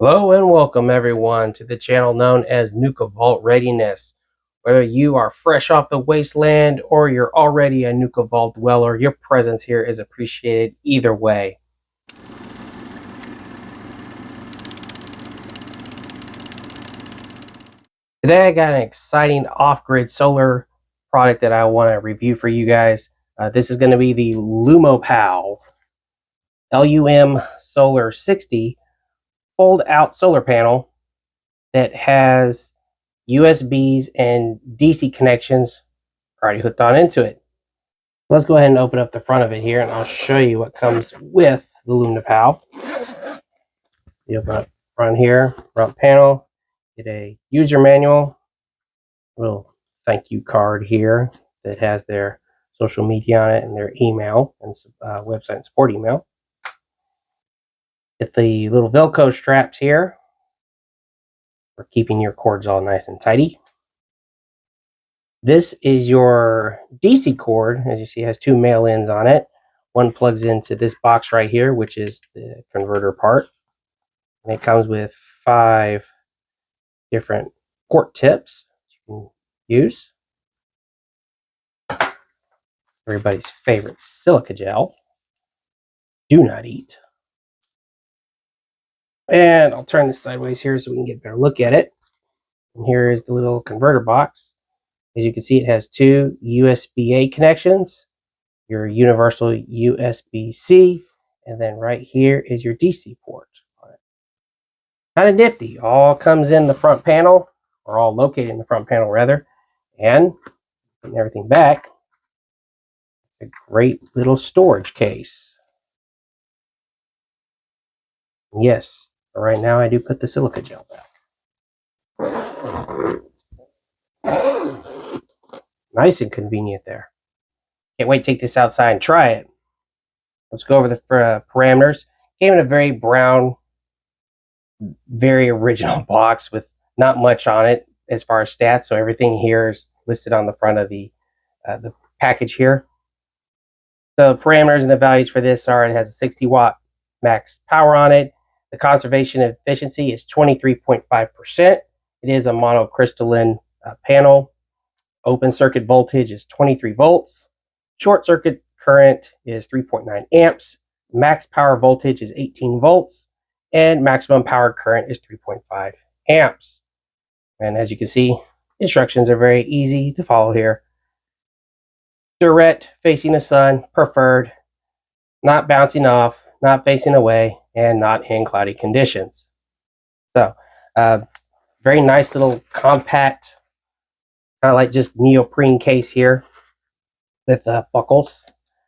Hello and welcome everyone to the channel known as Nuka Vault Readiness. Whether you are fresh off the wasteland or you're already a Nuka Vault dweller, your presence here is appreciated either way. Today I got an exciting off-grid solar product that I want to review for you guys. This is going to be the Lumopal LUM Solar 60 fold-out solar panel that has USBs and DC connections already hooked on into it. Let's go ahead and open up the front of it here, and I'll show you what comes with the Lumopal. You open up front here, front panel, get a user manual, little thank you card here that has their social media on it and their email and website and support email. Get the little Velcro straps here for keeping your cords all nice and tidy. This is your DC cord. As you see, it has two male ends on it. One plugs into this box right here, which is the converter part. And it comes with 5 different port tips you can use. Everybody's favorite silica gel. Do not eat. And I'll turn this sideways here so we can get a better look at it. And here is the little converter box. As you can see, it has 2 USB-A connections, your universal USB-C, and then right here is your DC port. Kind of nifty. All comes in the front panel, or all located in the front panel rather. And putting everything back, a great little storage case. Yes, right now I do put the silica gel back. Nice and convenient there. Can't wait to take this outside and try it. Let's go over the parameters. Came in a very brown, very original box with not much on it as far as stats. So everything here is listed on the front of the package here. The parameters and the values for this are: it has a 60 watt max power on it. The conservation efficiency is 23.5%. It is a monocrystalline panel. Open circuit voltage is 23 volts. Short circuit current is 3.9 amps. Max power voltage is 18 volts. And maximum power current is 3.5 amps. And as you can see, instructions are very easy to follow here. Direct, facing the sun, preferred, not bouncing off, not facing away, and not in cloudy conditions. So, very nice little compact, kind of like just neoprene case here with buckles.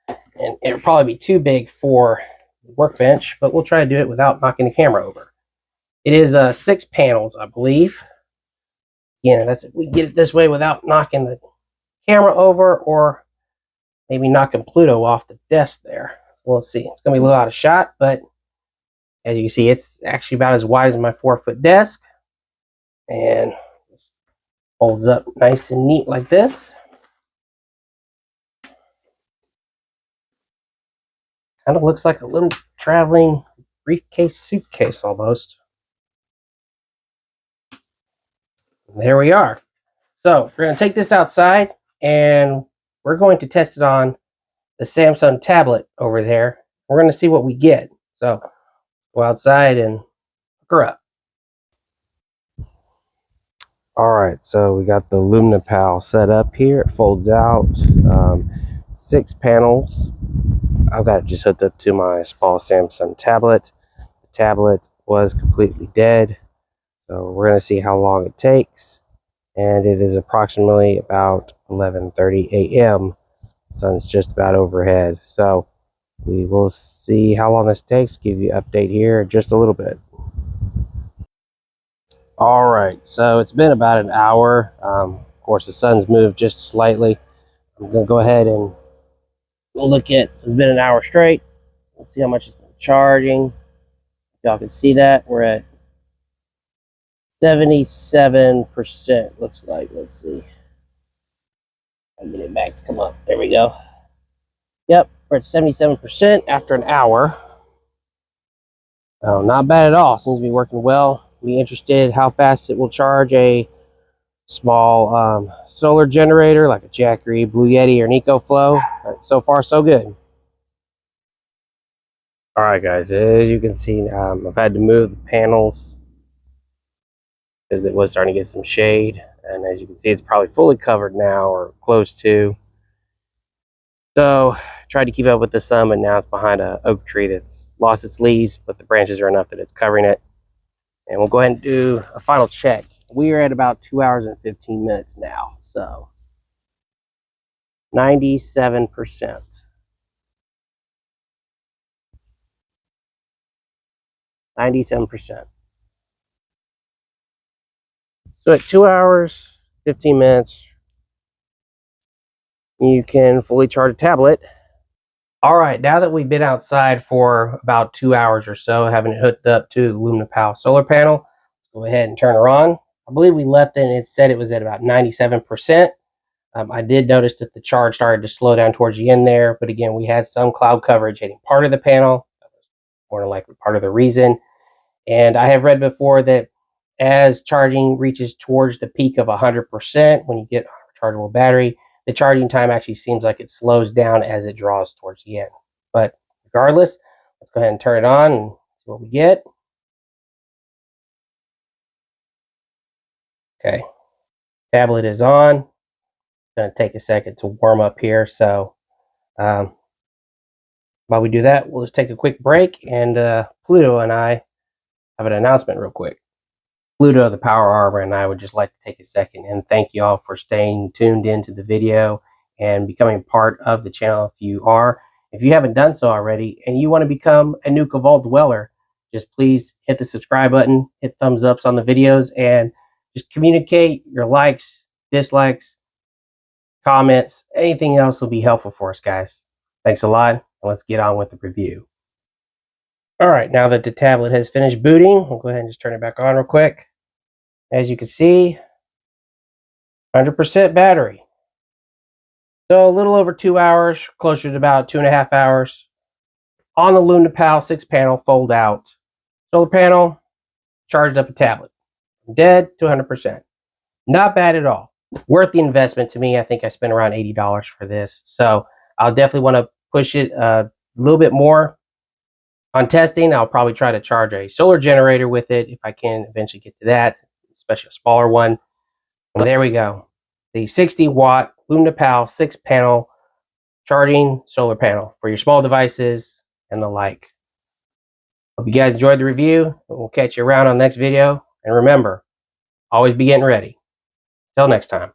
And it'll probably be too big for the workbench, but we'll try to do it without knocking the camera over. It is 6 panels, I believe. Again, that's if we get it this way without knocking the camera over or maybe knocking Pluto off the desk there. So we'll see. It's going to be a little out of shot, but as you can see, it's actually about as wide as my 4-foot desk. And folds up nice and neat like this. Kind of looks like a little traveling briefcase suitcase almost. And there we are. So we're going to take this outside and we're going to test it on the Samsung tablet over there. We're going to see what we get. So go outside and hook her up. All right, so we got the Lumopal set up here. It folds out, 6 panels. I've got it just hooked up to my small Samsung tablet. The tablet was completely dead, so we're going to see how long it takes. And it is approximately about 11:30 a.m. The sun's just about overhead, so we will see how long this takes. Give you an update here in just a little bit. All right, so it's been about an hour. Of course, the sun's moved just slightly. I'm going to go ahead and look at, so it's been an hour straight. Let's see how much it's been charging. Y'all can see that we're at 77%, looks like. Let's see. I'll get it back to come up. There we go. Yep, we're at 77% after an hour. Not bad at all. Seems to be working well. Be interested how fast it will charge a small solar generator like a Jackery, Blue Yeti, or an EcoFlow. So far, so good. All right, guys. As you can see, I've had to move the panels because it was starting to get some shade. And as you can see, it's probably fully covered now or close to. So tried to keep up with the sun, but now it's behind an oak tree that's lost its leaves, but the branches are enough that it's covering it. And we'll go ahead and do a final check. We are at about 2 hours and 15 minutes now. So 97%. 97%. So at 2 hours, 15 minutes, you can fully charge a tablet. All right, now that we've been outside for about 2 hours or so, having it hooked up to the Lumopal solar panel, let's go ahead and turn her on. I believe we left it and it said it was at about 97%. I did notice that the charge started to slow down towards the end there, but again, we had some cloud coverage hitting part of the panel, more than likely part of the reason. And I have read before that as charging reaches towards the peak of 100%, when you get a rechargeable battery, the charging time actually seems like it slows down as it draws towards the end. But regardless, let's go ahead and turn it on and see what we get. Okay, tablet is on. It's going to take a second to warm up here. So while we do that, we'll just take a quick break, and Pluto and I have an announcement real quick. Pluto, the Power Arbor, and I would just like to take a second and thank you all for staying tuned into the video and becoming part of the channel if you are. If you haven't done so already and you want to become a Nuka Vault dweller, just please hit the subscribe button, hit thumbs ups on the videos, and just communicate your likes, dislikes, comments, anything else will be helpful for us, guys. Thanks a lot, and let's get on with the review. All right, now that the tablet has finished booting, we'll go ahead and just turn it back on real quick. As you can see, 100% battery. So a little over 2 hours, closer to about 2.5 hours. On the Lumopal 6-panel fold out solar panel, charged up a tablet. Dead to 100%. Not bad at all. Worth the investment to me. I think I spent around $80 for this. So I'll definitely want to push it a little bit more on testing. I'll probably try to charge a solar generator with it if I can eventually get to that, especially a smaller one. And there we go. The 60-watt Lumopal 6-panel charging solar panel for your small devices and the like. Hope you guys enjoyed the review. We'll catch you around on the next video. And remember, always be getting ready. Till next time.